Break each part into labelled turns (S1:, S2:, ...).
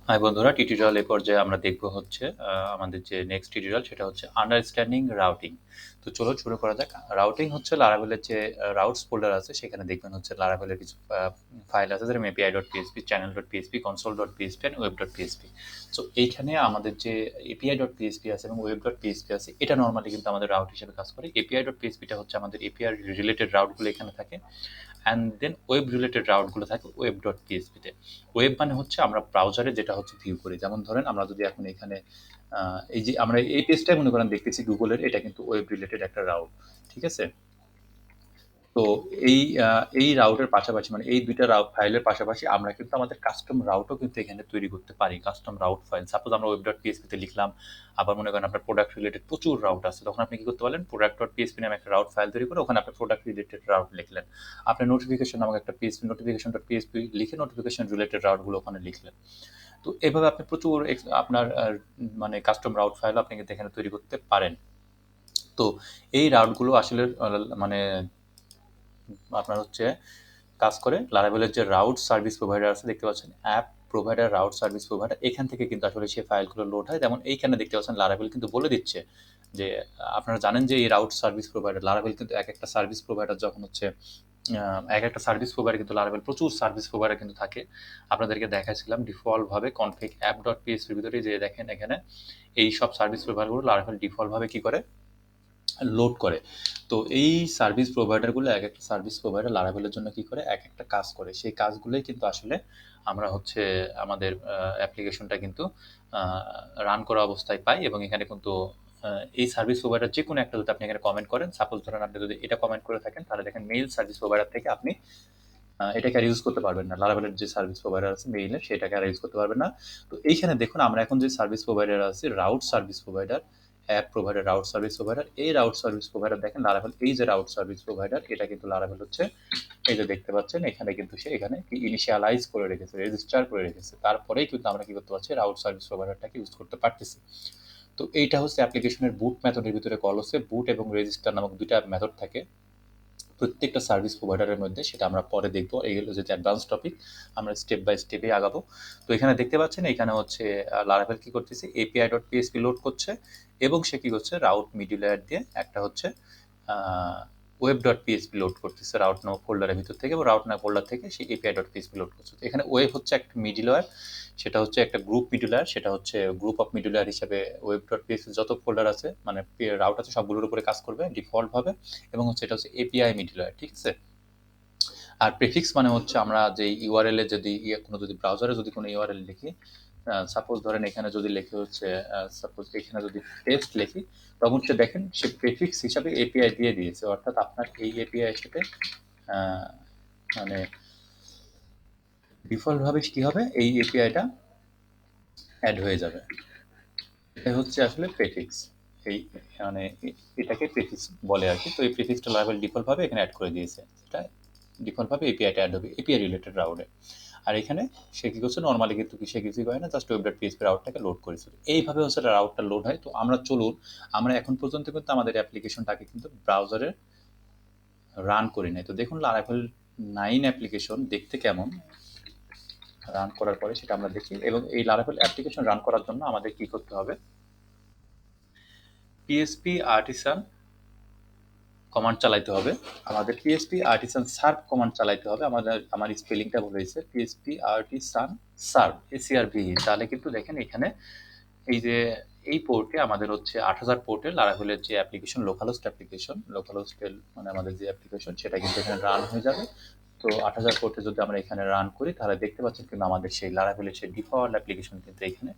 S1: High বন্ধুরা, tutorial এ পর্যায়ে আমরা দেখব হচ্ছে আমাদের যে নেক্সট টিউটোরিয়াল সেটা হচ্ছে আন্ডারস্ট্যান্ডিং রাউটিং। তো চলো শুরু করা যাক। রাউটিং হচ্ছে লারাভেলের যে রাউটস ফোল্ডার আছে সেখানে দেখবেন হচ্ছে লারাভেলের কিছু ফাইল আছে যেরকম api.php, channel.php, console.php and web.php। So এইখানে আমাদের যে api.php আছে এবং web.php আছে এটা নর্মালি কিন্তু আমাদের রাউট হিসেবে কাজ করে। api.php-টা হচ্ছে আমাদের এপিআই রিলেটেড রাউটগুলো এখানে থাকে, অ্যান্ড দেন ওয়েব রিলেটেড রাউটগুলো থাকে ওয়েব ডট পিএসপিতে। ওয়েব মানে হচ্ছে আমরা ব্রাউজারে যেটা হচ্ছে ভিউ করি, যেমন ধরেন আমরা যদি এখন এখানে এই যে আমরা এই পেজটাই মনে করেন দেখতেছি গুগলের, এটা কিন্তু ওয়েব রিলেটেড একটা রাউট, ঠিক আছে? তো এই রাউটের পাশাপাশি মানে এই দুইটা ফাইলের পাশাপাশি আমরা কিন্তু আমাদের কাস্টম রাউটও কিন্তু এখানে তৈরি করতে পারি, কাস্টম রাউট ফাইল। সাপোজ আমরা ওয়েব ডট পিএসপিতে লিখলাম, আবার মনে করেন আপনার প্রোডাক্ট রিলেটেড প্রচুর রাউট আছে, তখন আপনি কি করতে পারেন, প্রোডাক্ট ডট পিএসপি নামে একটা রাউট ফাইল তৈরি করে ওখানে আপনি প্রোডাক্ট রিলেটেড রাউট লিখলেন। আপনি নোটিফিকেশন নামক একটা পিএসপি নোটিফিকেশন ডট পিএসপি লিখে নোটিফিকেশন রিলেটেড রাউটগুলো ওখানে লিখলেন। তো এভাবে আপনি প্রচুর আপনার মানে কাস্টম রাউট ফাইল আপনি কিন্তু এখানে তৈরি করতে পারেন। তো এই রাউটগুলো আসলে মানে আপনার হচ্ছে কাজ করে লারাভেলের যে রাউট সার্ভিস প্রোভাইডার আছে, দেখতে পাচ্ছেন app provider, route service provider, এখান থেকে কিন্তু আসলে সেই ফাইলগুলো লোড হয়। যেমন এইখানে দেখতে পাচ্ছেন লারাভেল কিন্তু বলে দিচ্ছে যে আপনারা জানেন যে এই রাউট সার্ভিস প্রোভাইডার লারাভেল কিন্তু এক একটা সার্ভিস প্রোভাইডার যখন হচ্ছে এক একটা সার্ভিস প্রোভাইডার কিন্তু লারাভেল প্রচুর সার্ভিস প্রোভাইডার কিন্তু থাকে। আপনাদেরকে দেখাচ্ছিলাম ডিফল্ট ভাবে কনফিগ অ্যাপ ডট পিএসপির ভিতরে যে দেখেন এখানে এই সব সার্ভিস প্রোভাইডারগুলো লারাভেল ডিফল্ট ভাবে কি করে, লোড করে। তো এই সার্ভিস প্রোভাইডারগুলো এক একটা সার্ভিস প্রোভাইডার লারাভেলের জন্য কি করে, এক একটা কাজ করে। সেই কাজগুলোই কিন্তু আসলে আমরা হচ্ছে আমাদের অ্যাপ্লিকেশনটা কিন্তু রান করা অবস্থায় পাই। এবং এখানে কিন্তু এই সার্ভিস প্রোভাইডার যে কোনো একটা যদি আপনি এখানে কমেন্ট করেন, সাপোজ ধরেন আপনি যদি এটা কমেন্ট করে থাকেন, তাহলে দেখেন মেইল সার্ভিস প্রোভাইডার থেকে আপনি এটাকে আর ইউজ করতে পারবেন না। লারাভেলের যে সার্ভিস প্রোভাইডার আছে মেইলের, সেটাকে আর ইউজ করতে পারবেন না। তো এইখানে দেখুন আমরা এখন যে সার্ভিস প্রোভাইডার আছে route service provider, app provider, route service provider, এই রাউট সার্ভিস প্রোভাইডার দেখেন লারাভেল, এই যে রাউট সার্ভিস প্রোভাইডার এটা কিন্তু লারাভেল হচ্ছে এই যে দেখতে পাচ্ছেন এখানে কিন্তু সে এখানে কি ইনিশিয়ালাইজ করে রেখেছে, রেজিস্টার করে রেখেছে, তারপরেই কিন্তু আমরা কি করতে পারছি, রাউট সার্ভিস প্রোভাইডারটাকে ইউজ করতে পারতেছি। তো এইটা হচ্ছে অ্যাপ্লিকেশনের বুট মেথডের ভিতরে কল হচ্ছে। বুট এবং রেজিস্টার নামক দুইটা মেথড থাকে প্রত্যেকটা সার্ভিস প্রোভাইডারের মধ্যে, সেটা আমরা পরে দেখবো। এই হলো যে অ্যাডভান্স টপিক, আমরা স্টেপ বাই স্টেপে আগাবো। তো এখানে দেখতে পাচ্ছেন এখানে হচ্ছে লারাভেল কি করতেছে, এপিআই ডট পিএসপি লোড করছে এবং সে কি করছে, রাউট মিডল লেয়ার দিয়ে একটা হচ্ছে ওয়েব ডট পিএসপি লোড করতেছে রাউট নামক ফোল্ডারের ভিতর থেকে, এবং রাউট নামক ফোল্ডার থেকে সেই এপিআই ডট পিএসপি লোড করছে। তো এখানে ওয়েব হচ্ছে একটা মিডল লেয়ার, সেটা হচ্ছে একটা গ্রুপ মিডল লেয়ার, সেটা হচ্ছে গ্রুপ অফ মিডল লেয়ার হিসাবে ওয়েব ডট পিএসপি যত ফোল্ডার আছে মানে রাউট আছে সবগুলোর উপরে কাজ করবে ডিফল্ট ভাবে। এবং হচ্ছে এটা হচ্ছে এপিআই মিডল লেয়ার, ঠিক আছে? আর প্রেফিক্স মানে হচ্ছে আমরা যে ইউআরএল এ যদি কোনো যদি ব্রাউজারে যদি কোনো ইউআরএল লিখি, সাপোজ ধরেন এখানে যদি লিখে হচ্ছে সাপোজ এখানে যদি টেস্ট লিখি, তখন সে দেখেন সে প্রেফিক্স হিসাবে এপিআই দিয়ে দিয়েছে, অর্থাৎ আপনার এই এপিআই এর সাথে আহ, মানে ডিফল্ট ভাবে কি হবে, এই এপিআইটা অ্যাড হয়ে যাবে। এটা হচ্ছে আসলে প্রেফিক্স। এই মানে এটাকে প্রেফিক্স বলে আর কি। তো এই প্রেফিক্সটা লারাভেল ডিফল্ট ভাবে এখানে অ্যাড করে দিয়েছে, এটা ডিফল্ট ভাবে এপিআইটা অ্যাড হবে এপিআই রিলেটেড রাউটে। আর এখানে সে কি করছে, নর্মালি কিন্তু সে কিছুই করে না, জাস্ট ওয়েব ডট পিএসপি রাউটটাকে লোড করেছিল। এইভাবে হচ্ছে রাউটটা লোড হয়। তো আমরা চলুন, আমরা এখন পর্যন্ত কিন্তু আমাদের অ্যাপ্লিকেশনটাকে কিন্তু ব্রাউজারে রান করি নাই। তো দেখুন লারাভেল 9 অ্যাপ্লিকেশন দেখতে কেমন রান করার পরে সেটা আমরা দেখি। এবং এই লারাভেল অ্যাপ্লিকেশন রান করার জন্য আমাদের কি করতে হবে, পিএসপি আর্টিসান কমান্ড চালাইতে হবে। আমাদের পিএসপি আর্টিসান সার্ভ কমান্ড চালাইতে হবে। আমার স্পেলিংটা ভুল হয়েছে, পিএসপি আর্টিসান সার্ভ এসিআরভি। তাহলে কিন্তু দেখেন এখানে এই যে এই পোর্টে আমাদের হচ্ছে 8000 পোর্টে লারাভেলের যে অ্যাপ্লিকেশন, লোকাল হোস্টেল মানে আমাদের যে অ্যাপ্লিকেশন সেটা কিন্তু এখানে রান হয়ে যাবে। তো 8000 পোর্টে যদি আমরা এখানে রান করি, তাহলে দেখতে পাচ্ছেন কিন্তু আমাদের সেই লারাভেলের সেই ডিফল্ট অ্যাপ্লিকেশন কিন্তু এখানে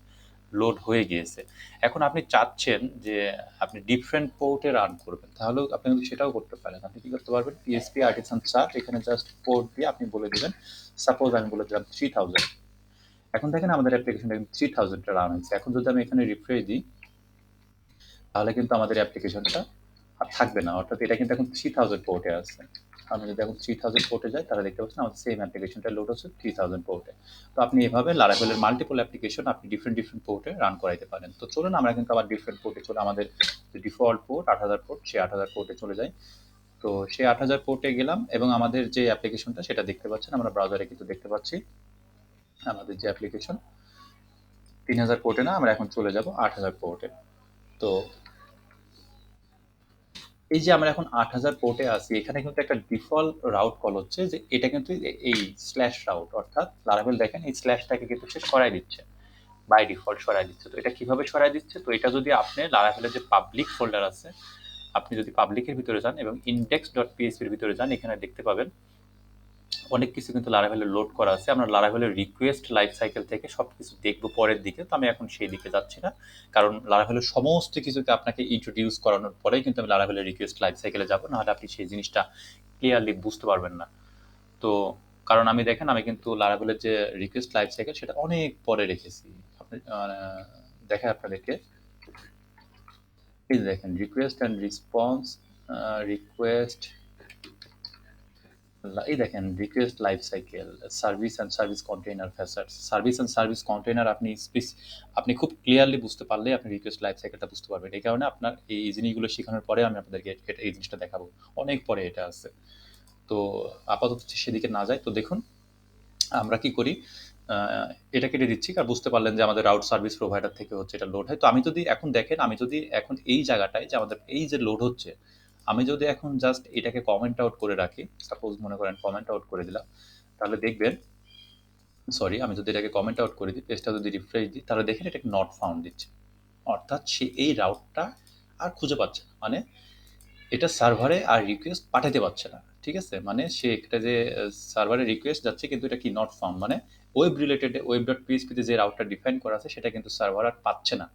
S1: লোড হয়ে গিয়েছে। এখন আপনি চাচ্ছেন যে আপনি ডিফারেন্ট পোর্টে রান করবেন, তাহলেও আপনি কিন্তু সেটাও করতে পারেন। আপনি কি করতে পারবেন, পিএসপি আর্টিসান সার্ভ এখানে জাস্ট পোর্ট দিয়ে আপনি বলে দিবেন, সাপোজ আমি বলে দিলাম 3000। এখন দেখেন আমাদের অ্যাপ্লিকেশনটা কিন্তু 3000 রান হয়েছে। এখন যদি আমি এখানে রিফ্রেশ দিই, তাহলে কিন্তু আমাদের অ্যাপ্লিকেশনটা আর থাকবে না, অর্থাৎ এটা কিন্তু এখন 3000 পোর্টে আছে। আমি যদি এখন 3000 পোর্টে যাই, তাহলে দেখতে পাচ্ছেন আমাদের সেম অ্যাপ্লিকেশনটা লোড হচ্ছে 3000 পোর্টে। তো আপনি এভাবে লারাভেলের মাল্টিপল অ্যাপ্লিকেশন আপনি ডিফারেন্ট পোর্টে রান করাইতে পারেন। তো চলুন আমরা কিন্তু আবার ডিফারেন্ট পোর্টে চলে, আমাদের যে ডিফল্ট পোর্ট 8000 পোর্ট, সেই 8000 পোর্টে চলে যাই। তো সেই 8000 পোর্টে গেলাম এবং আমাদের যে অ্যাপ্লিকেশনটা সেটা দেখতে পাচ্ছেন, আমরা ব্রাউজারে কিন্তু দেখতে পাচ্ছি আমাদের যে অ্যাপ্লিকেশন 3000 পোর্টে না, আমরা এখন চলে যাব 8000 পোর্টে। তো এই যে আমরা এখন 8000 পোর্টে আছি, এখানে কিন্তু একটা ডিফল্ট রাউট কল হচ্ছে যে এটা কিন্তু এই স্ল্যাশ রাউট, অর্থাৎ লারাভেল দেখেন এই স্ল্যাশটাকে কিন্তু সে সরাই দিচ্ছে, বাই ডিফল্ট সরাই দিচ্ছে। তো এটা কিভাবে সরাই দিচ্ছে? তো এটা যদি আপনি লারাভেলের যে পাবলিক ফোল্ডার আছে, আপনি যদি পাবলিকের ভিতরে যান এবং ইনডেক্স ডট পিএইচপির ভিতরে যান, এখানে দেখতে পাবেন অনেক কিছু কিন্তু লারাভেলে লোড করা আছে। আমরা লারাভেলের রিকোয়েস্ট লাইফ সাইকেল থেকে সবকিছু দেখবো পরের দিকে, তো আমি এখন সেই দিকে যাচ্ছি না, কারণ লারাভেলের সমস্ত কিছুতে আপনাকে ইন্ট্রোডিউস করানোর পরেই কিন্তু আমি লারাভেলের রিকোয়েস্ট লাইফ সাইকেলে যাবো, নাহলে আপনি সেই জিনিসটা ক্লিয়ারলি বুঝতে পারবেন না। তো কারণ আমি দেখেন আমি কিন্তু লারাভেলের যে রিকোয়েস্ট লাইফ সাইকেল সেটা অনেক পরে রেখেছি। আপনি দেখেন আপনাদেরকে, এই যে দেখেন রিকোয়েস্ট অ্যান্ড রেসপন্স, রিকোয়েস্ট, এই দেখেন request life cycle, service and service container facades, service and service container আপনি আপনি খুব ক্লিয়ারলি বুঝতে পারলে আপনি রিকোয়েস্ট লাইফ সাইকেলটা বুঝতে পারবেন। এই কারণে আপনার এই জিনিসগুলো শেখানোর পরে আমি আপনাদেরকে এই জিনিসটা দেখাবো, অনেক পরে এটা আছে। তো আপাতত সেদিকে না যায়। তো দেখুন আমরা কি করি, আহ, এটা কেটে দিচ্ছি, কারণ বুঝতে পারলেন যে আমাদের রাউট সার্ভিস প্রোভাইডার থেকে হচ্ছে এটা লোড হয়। তো আমি যদি এখন দেখেন, আমি যদি এখন এই জায়গাটায় যে আমাদের এই যে লোড হচ্ছে, আমি যদি এখন জাস্ট এটাকে কমেন্ট আউট করে রাখি, সাপোজ মনে করেন কমেন্ট আউট করে দিলাম, তাহলে দেখবেন, সরি আমি যদি এটাকে কমেন্ট আউট করে দিই, পেজটা যদি রিফ্রেশ দিই, তাহলে দেখেন এটাকে নট ফাউন্ড দিচ্ছে, অর্থাৎ সে এই রাউটটা আর খুঁজে পাচ্ছে না, মানে এটা সার্ভারে আর রিকোয়েস্ট পাঠাতে পারছে না। ঠিক আছে, মানে সে একটা যে সার্ভারে রিকোয়েস্ট যাচ্ছে কিন্তু এটা কি নট ফাউন্ড, মানে ওয়েব রিলেটেড ওয়েব ডট পিএইচপিতে যে রাউটটা ডিফাইন করা আছে সেটা কিন্তু সার্ভার আর পাচ্ছে না।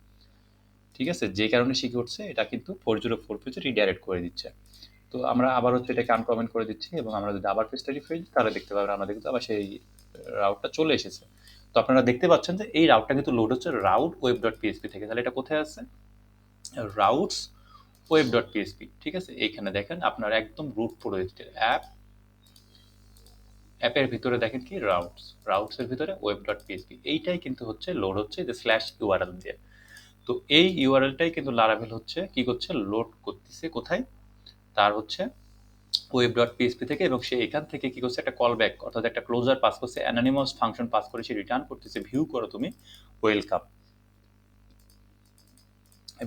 S1: ঠিক আছে, যে কারণে সে কি করছে, এটা কিন্তু 404 পেজে রিডাইরেক্ট করে দিচ্ছে। তো আমরা আবার হচ্ছে এটাকে আনকমেন্ট করে দিচ্ছি, এবং আমরা যদি আবার পেজটা রিফ্রেশ দিই, তাহলে দেখতে পাবেন আমাদের কিন্তু আবার সেই রাউটটা চলে এসেছে। তো আপনারা দেখতে পাচ্ছেন যে এই রাউটটা কিন্তু লোড হচ্ছে রাউট ওয়েব ডট পিএইচপি থেকে। তাহলে এটা কোথায় আছে? Routes web dot PHP. ঠিক আছে, এইখানে দেখেন আপনার একদম রুট প্রোজেক্টের অ্যাপের ভিতরে দেখেন কি রাউটস, রাউটসের ভিতরে ওয়েব ডট পিএইচপি, এইটাই কিন্তু হচ্ছে লোড হচ্ছে যে স্ল্যাশ ইউআরএল দিয়ে। তো এই ইউআরএলটাই কিন্তু লারাভেল হচ্ছে কি করছে, লোড করতেছে কোথায়, তার হচ্ছে ওয়েব ডট পিএইচপি থেকে, এবং সে এখান থেকে কি করছে, একটা কল ব্যাক অর্থাৎ একটা ক্লোজার পাস করছে, অ্যানোনিমাস ফাংশন পাস করে সে রিটার্ন করতেছে, ভিউ করো তুমি ওয়েলকাম।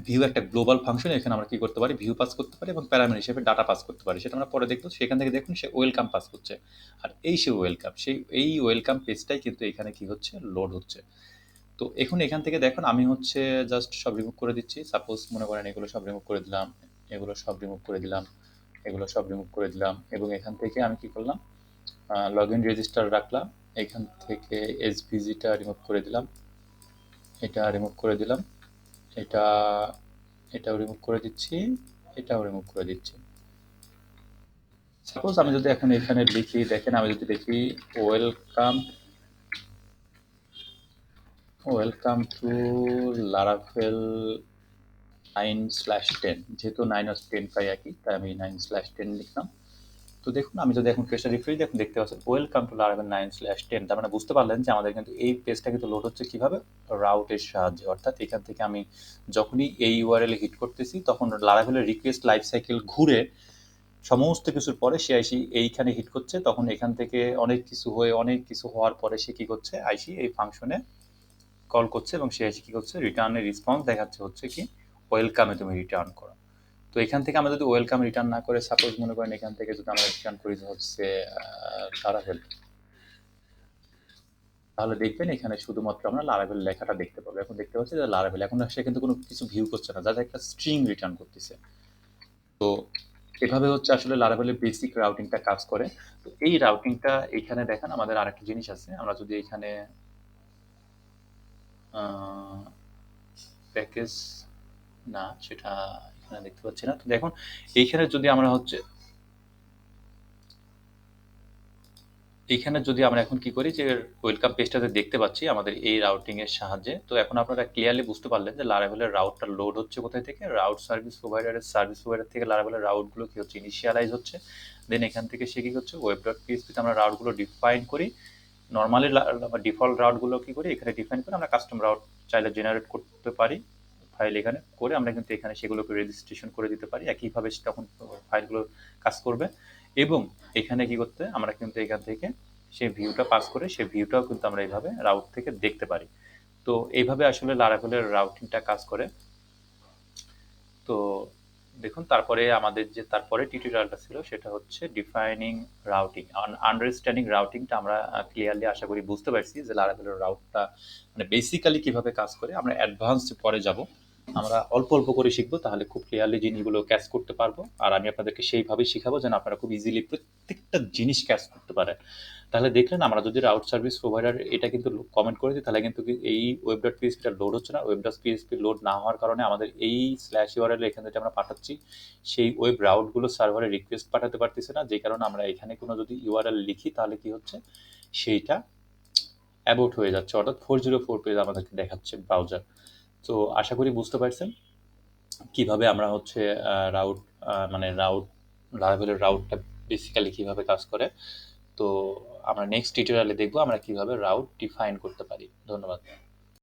S1: ভিউ একটা গ্লোবাল ফাংশন, এখানে আমরা কি করতে পারি, ভিউ পাস করতে পারি এবং প্যারামিটার হিসেবে ডাটা পাস করতে পারি, সেটা আমরা পরে দেখবো। সেখান থেকে দেখুন সে ওয়েলকাম পাস করছে, আর এই সে ওয়েলকাম, সেই এই ওয়েলকাম পেজটাই কিন্তু এখানে কি হচ্ছে, লোড হচ্ছে। তো এখন এখান থেকে দেখুন আমি হচ্ছে জাস্ট সব রিমুভ করে দিচ্ছি, সাপোজ মনে করেন এগুলো সব রিমুভ করে দিলাম, এগুলো সব রিমুভ করে দিলাম, এগুলো সব রিমুভ করে দিলাম, এবং এখান থেকে আমি কি করলাম, লগ ইন রেজিস্টার রাখলাম, এখান থেকে এসভিজিটা রিমুভ করে দিলাম, এটা রিমুভ করে দিলাম, এটা এটাও রিমুভ করে দিচ্ছি, এটাও রিমুভ করে দিচ্ছি। সাপোজ আমি যদি এখন এখানে লিখি, দেখেন আমি যদি লিখি ওয়েলকাম, ওয়েলকাম টু লারাভেল 9/10, যেহেতু 9 আর 10 পাই একই, তাই আমি 9/10 লিখলাম। তো দেখুন আমি যদি এখন পেজটা রিফ্রেশ দিই, এখন দেখতে পাচ্ছেন ওয়েলকাম টু লারাভেল 9/10, তার মানে বুঝতে পারলেন যে আমাদের কিন্তু এই পেজটা কিন্তু লোড হচ্ছে কিভাবে, রাউটের সাহায্যে। অর্থাৎ এখান থেকে আমি যখনই এই ইউআরএল হিট করতেছি, তখন লারাভেলের রিকোয়েস্ট লাইফ সাইকেল ঘুরে সমস্ত কিছুর পরে সে আইসি এইখানে হিট করছে, তখন এখান থেকে অনেক কিছু হয়ে অনেক কিছু হওয়ার পরে সে কি করছে, আইসি এই ফাংশনে কল করছে, এবং সে আইসি কি করছে, রিটার্নের রেসপন্স দেখাচ্ছে হচ্ছে কি, ওয়েলকামে তুমি রিটার্ন করো। তো এখান থেকে আমরা যদি ওয়েলকাম রিটার্ন না করে, সাপোজ মনে করেন এখান থেকে যদি আমরা রিটার্ন করি যে হচ্ছে লারাভেল, তাহলে দেখবেন এখানে শুধুমাত্র আমরা লারাভেল লেখাটা দেখতে পাবো। এখন দেখতে পাচ্ছি যে লারাভেল, এখন সে কিন্তু কোনো কিছু ভিউ করছে না, যাতে একটা স্ট্রিং রিটার্ন করতেছে। তো এভাবে হচ্ছে আসলে লারাভেলের বেসিক রাউটিংটা কাজ করে। তো এই রাউটিংটা এখানে দেখেন আমাদের আরেকটা জিনিস আছে, আমরা যদি এখানে প্যাকেজ, না সেটা এখানে দেখতে পাচ্ছি না। তো দেখুন এইখানে যদি আমরা হচ্ছে, এইখানে যদি আমরা এখন কি করি যে ওয়েলকাম পেজটাতে দেখতে পাচ্ছি আমাদের এই রাউটিং এর সাহায্যে। তো এখন আপনারা ক্লিয়ারলি বুঝতে পারলেন যে লারাভেলের রাউটটা লোড হচ্ছে কোথায় থেকে, রাউট সার্ভিস প্রোভাইডার থেকে লারাভেলের রাউটগুলো কি হচ্ছে, ইনিশিয়ালাইজ হচ্ছে। দেন এখান থেকে সে কি করছে, ওয়েব ডট পিএইচপিতে আমরা রাউটগুলো ডিফাইন করি। নর্মালি ডিফল্ট রাউটগুলো কি করি, এখানে ডিফাইন করে আমরা কাস্টম রাউট চাইলে জেনারেট করতে পারি, ফাইল এখানে করে আমরা কিন্তু এখানে সেগুলোকে রেজিস্ট্রেশন করে দিতে পারি, একইভাবে তখন ফাইলগুলো কাজ করবে। এবং এখানে কি করতে, আমরা কিন্তু এখান থেকে সেই ভিউটা পাস করে সেই ভিউটাও কিন্তু আমরা এইভাবে রাউট থেকে দেখতে পারি। তো এইভাবে আসলে লারাভেলের রাউটিংটা কাজ করে। তো দেখুন তারপরে আমাদের যে তারপরে টিউটোরিয়ালটা ছিল সেটা হচ্ছে ডিফাইনিং রাউটিং। আন্ডারস্ট্যান্ডিং রাউটিংটা আমরা ক্লিয়ারলি আশা করি বুঝতে পারছি যে লারাভেলের রাউটটা মানে বেসিক্যালি কিভাবে কাজ করে। আমরা অ্যাডভান্স পরে যাব, আমরা অল্প অল্প করে শিখবো, তাহলে খুব ক্লিয়ারলি জিনিসগুলো ক্যাচ করতে পারবো। আর আমি আপনাদেরকে সেইভাবেই শিখাবো যেন আপনারা খুব ইজিলি প্রত্যেকটা জিনিস ক্যাচ করতে পারেন। তাহলে দেখলেন আমরা যদি আউট সার্ভিস প্রোভাইডার এটা কিন্তু কমেন্ট করে দিই, তাহলে কিন্তু এই ওয়েব ডট পিএসপিটা লোড হচ্ছে না। ওয়েব ডট পিএসপি লোড না হওয়ার কারণে আমাদের এই স্ল্যাশ ইউআরএল এখানে যেটা আমরা পাঠাচ্ছি সেই ওয়েব রাউটগুলো সার্ভারে রিকোয়েস্ট পাঠাতে পারতেছে না, যে কারণে আমরা এখানে কোনো যদি ইউআরএল লিখি তাহলে কি হচ্ছে, সেইটা অ্যাবোট হয়ে যাচ্ছে, অর্থাৎ 404 পেজ আমাদেরকে দেখাচ্ছে ব্রাউজার। তো আশা করি বুঝতে পারছেন কিভাবে আমরা হচ্ছে রাউট মানে লারাভেলের রাউটটা বেসিক্যালি কিভাবে কাজ করে। তো আমরা নেক্সট টিউটোরিয়ালে দেখবো আমরা কিভাবে রাউট ডিফাইন করতে পারি। ধন্যবাদ।